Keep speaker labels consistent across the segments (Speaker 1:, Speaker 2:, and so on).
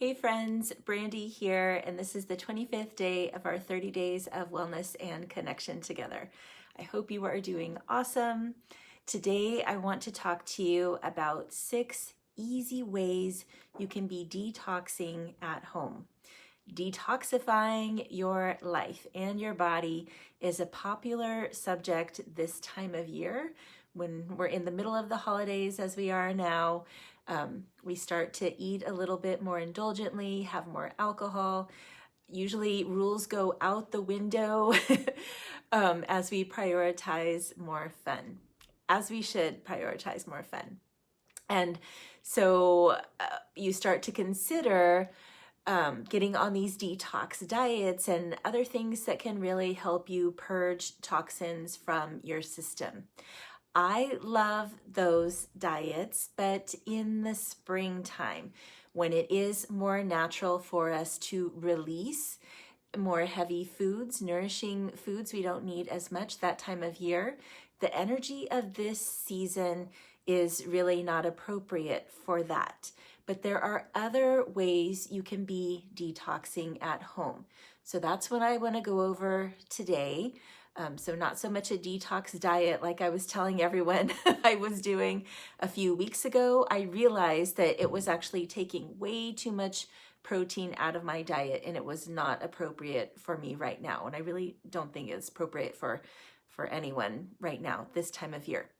Speaker 1: Hey friends, Brandy here, and this is the 25th day of our 30 days of wellness and connection together. I hope you are doing awesome. Today, I want to talk to you about 6 easy ways you can be detoxing at home. Detoxifying your life and your body is a popular subject this time of year when we're in the middle of the holidays as we are now. We start to eat a little bit more indulgently, have more alcohol. Usually rules go out the window as we prioritize more fun, as we should prioritize more fun. And so you start to consider getting on these detox diets and other things that can really help you purge toxins from your system. I love those diets, but in the springtime, when it is more natural for us to release more heavy foods, nourishing foods we don't need as much that time of year, the energy of this season is really not appropriate for that. But there are other ways you can be detoxing at home. So that's what I want to go over today. So not so much a detox diet like I was telling everyone I was doing a few weeks ago. I realized that it was actually taking way too much protein out of my diet, and it was not appropriate for me right now. And I really don't think it's appropriate for anyone right now, this time of year.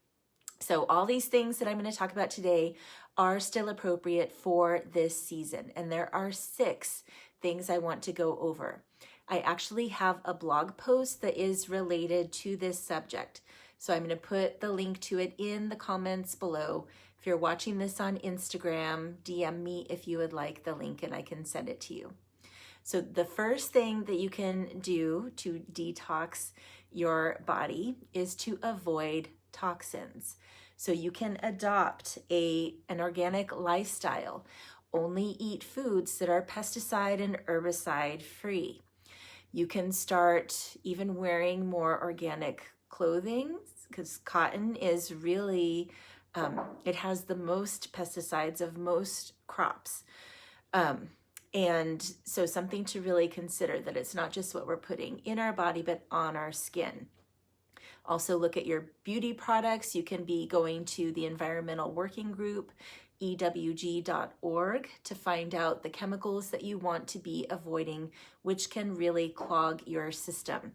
Speaker 1: So all these things that I'm going to talk about today are still appropriate for this season. And there are 6 things I want to go over. I actually have a blog post that is related to this subject. So I'm going to put the link to it in the comments below. If you're watching this on Instagram, DM me if you would like the link and I can send it to you. So the first thing that you can do to detox your body is to avoid toxins. So you can adopt an organic lifestyle. Only eat foods that are pesticide and herbicide free. You can start even wearing more organic clothing because cotton is really, it has the most pesticides of most crops. And so something to really consider, that it's not just what we're putting in our body, but on our skin. Also look at your beauty products. You can be going to the Environmental Working Group, ewg.org, to find out the chemicals that you want to be avoiding, which can really clog your system.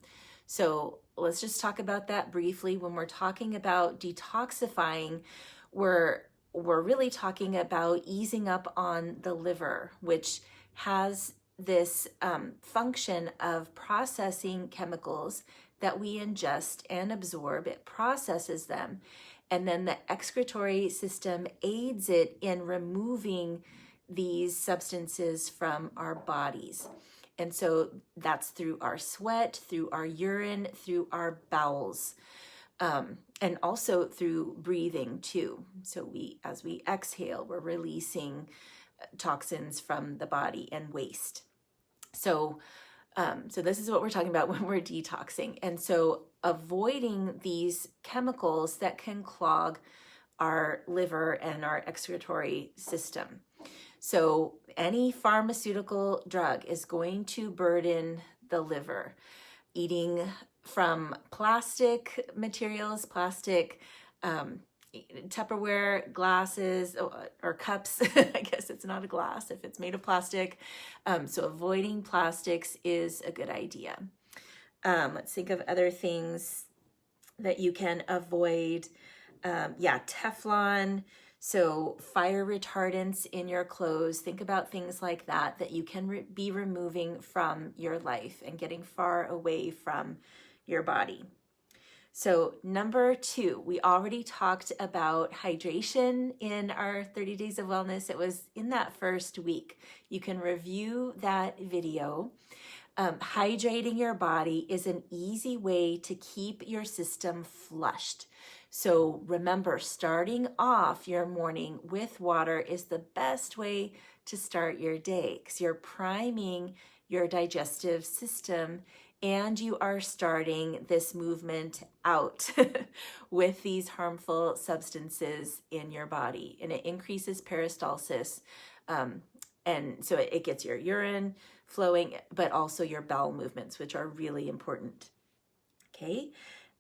Speaker 1: So let's just talk about that briefly. When we're talking about detoxifying, we're really talking about easing up on the liver, which has this function of processing chemicals that we ingest and absorb. It processes them. And then the excretory system aids it in removing these substances from our bodies. And so that's through our sweat, through our urine, through our bowels, and also through breathing too. So as we exhale, we're releasing toxins from the body and waste. So this is what we're talking about when we're detoxing. And so avoiding these chemicals that can clog our liver and our excretory system. So any pharmaceutical drug is going to burden the liver. Eating from plastic materials, plastic Tupperware glasses or cups. I guess it's not a glass if it's made of plastic. So avoiding plastics is a good idea. Let's think of other things that you can avoid. Teflon. So fire retardants in your clothes. Think about things like that you can be removing from your life and getting far away from your body. So number 2, we already talked about hydration in our 30 days of wellness. It was in that first week. You can review that video. Hydrating your body is an easy way to keep your system flushed. So remember, starting off your morning with water is the best way to start your day because you're priming your digestive system and you are starting this movement out with these harmful substances in your body. And it increases peristalsis, And so it gets your urine flowing, but also your bowel movements, which are really important. Okay.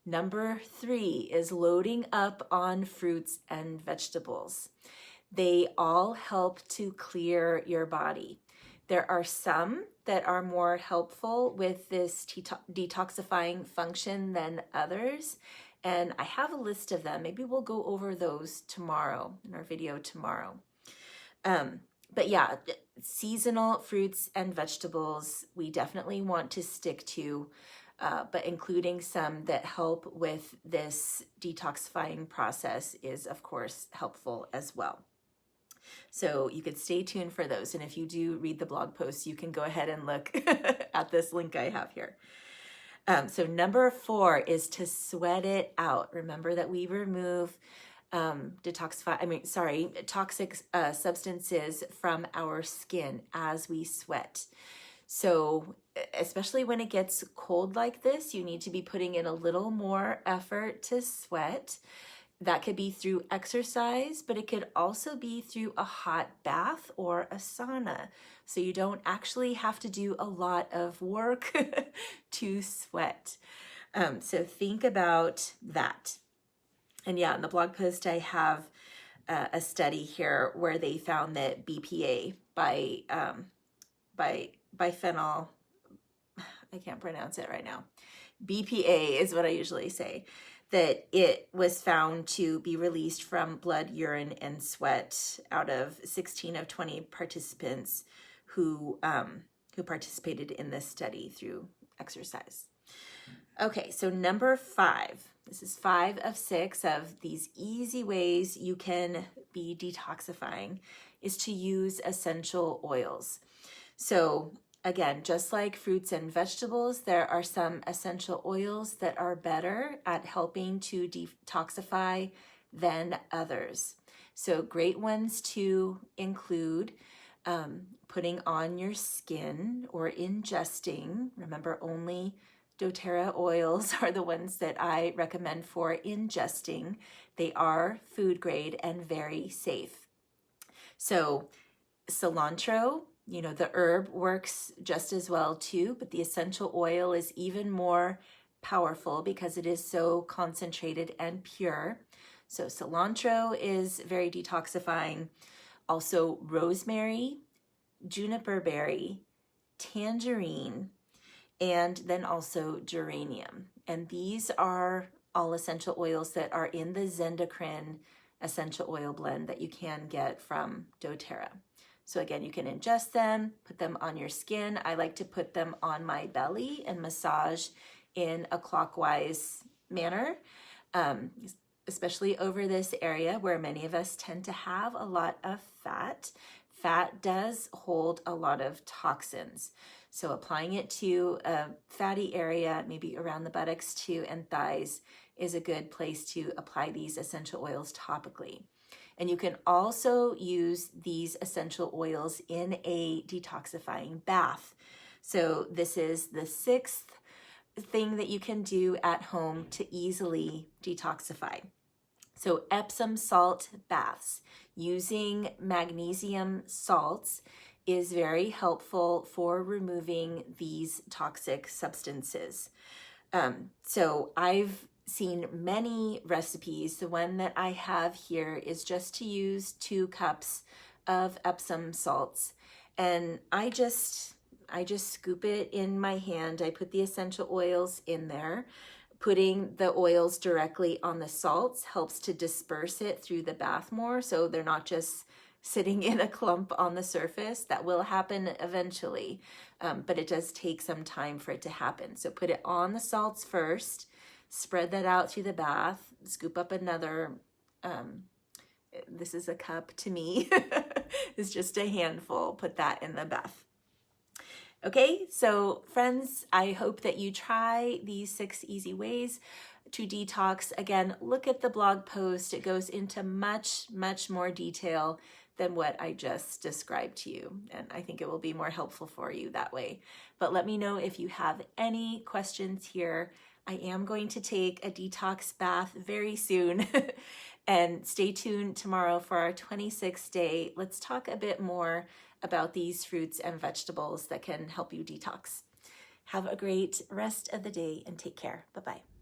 Speaker 1: Number 3 is loading up on fruits and vegetables. They all help to clear your body. There are some that are more helpful with this detoxifying function than others. And I have a list of them. Maybe we'll go over those tomorrow in our video tomorrow. But yeah, seasonal fruits and vegetables, we definitely want to stick to, but including some that help with this detoxifying process is, of course, helpful as well. So you could stay tuned for those. And if you do read the blog post, you can go ahead and look at this link I have here. So number 4 is to sweat it out. Remember that we remove toxic substances from our skin as we sweat. So especially when it gets cold like this, you need to be putting in a little more effort to sweat. That could be through exercise, but it could also be through a hot bath or a sauna. So you don't actually have to do a lot of work to sweat. So think about that. And yeah, in the blog post, I have a study here where they found that BPA biphenyl, I can't pronounce it right now. BPA is what I usually say, that it was found to be released from blood, urine, and sweat out of 16 of 20 participants who participated in this study through exercise. Okay, so number 5. This is 5 of 6 of these easy ways you can be detoxifying, is to use essential oils. So again, just like fruits and vegetables, there are some essential oils that are better at helping to detoxify than others. So great ones to include putting on your skin or ingesting. Remember, only doTERRA oils are the ones that I recommend for ingesting. They are food grade and very safe. So cilantro, the herb works just as well too, but the essential oil is even more powerful because it is so concentrated and pure. So cilantro is very detoxifying. Also rosemary, juniper berry, tangerine, and then also geranium. And these are all essential oils that are in the Zendocrine essential oil blend that you can get from doTERRA. So again, you can ingest them, put them on your skin. I like to put them on my belly and massage in a clockwise manner, especially over this area where many of us tend to have a lot of fat. Fat does hold a lot of toxins. So applying it to a fatty area, maybe around the buttocks too and thighs, is a good place to apply these essential oils topically. And you can also use these essential oils in a detoxifying bath. So this is the 6th thing that you can do at home to easily detoxify. So Epsom salt baths. Using magnesium salts is very helpful for removing these toxic substances. So I've seen many recipes. The one that I have here is just to use 2 cups of Epsom salts. And I just scoop it in my hand. I put the essential oils in there. Putting the oils directly on the salts helps to disperse it through the bath more, so they're not just sitting in a clump on the surface. That will happen eventually, but it does take some time for it to happen. So put it on the salts first, spread that out through the bath, scoop up another, this is a cup to me, it's just a handful, put that in the bath. Okay, so friends, I hope that you try these 6 easy ways to detox. Again, look at the blog post. It goes into much, much more detail than what I just described to you. And I think it will be more helpful for you that way. But let me know if you have any questions here. I am going to take a detox bath very soon. And stay tuned tomorrow for our 26th day. Let's talk a bit more about these fruits and vegetables that can help you detox. Have a great rest of the day and take care. Bye-bye.